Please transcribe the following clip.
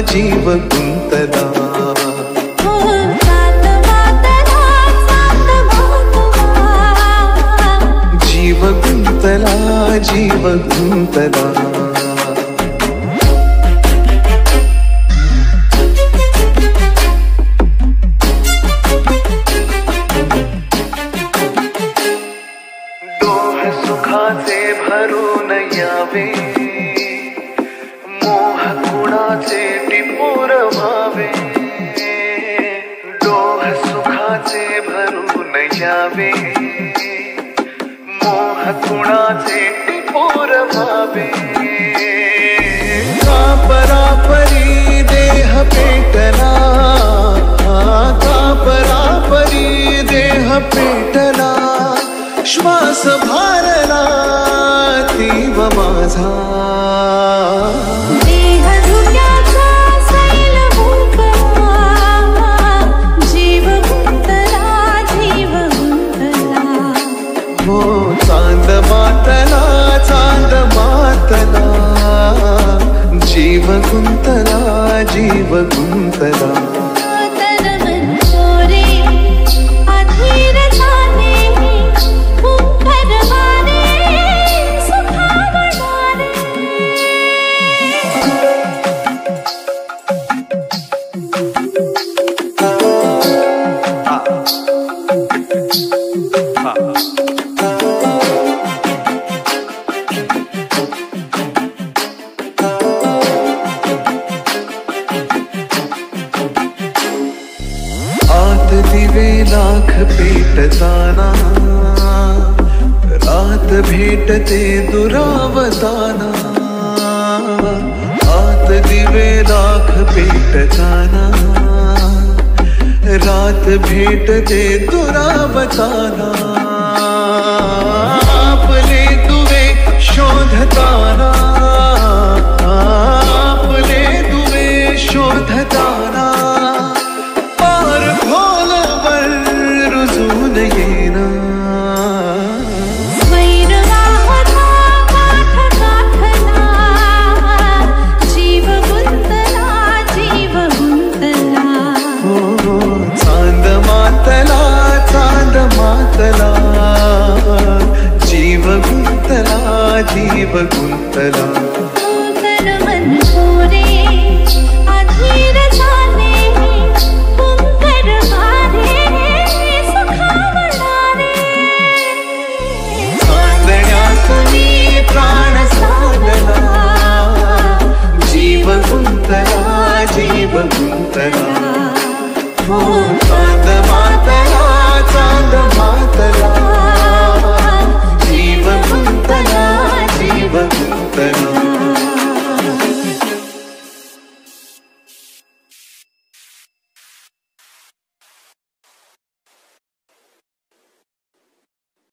जीव गुंतला जीव गुंतला जीव गुंतला डोह सुखाचे भरून यावे मोह कुणाचे टिपूर व्हावे डोह सुखाचे भरून यावे मोह कुणाचे टिपूर व्हावे का परापरी देह पेटला का परापरी देह पेटला श्वास भारला तीव माझा चांद मातला चांद मातला जीव गुंतला जीव गुंतला दिवे लाख पेटताना रात भेटते दुरावताना आत दिवे लाख पेटताना रात भेटते दुरावताना आपले दुवे शोधताना आपले दुवे शोधताना जीव गुंतला जीव गुंतला तन मन मोरे अधीर जाने पुंकर वारे सुखावणारे चांदण्यात मी प्राण साधला जीव गुंतला जीव गुंतला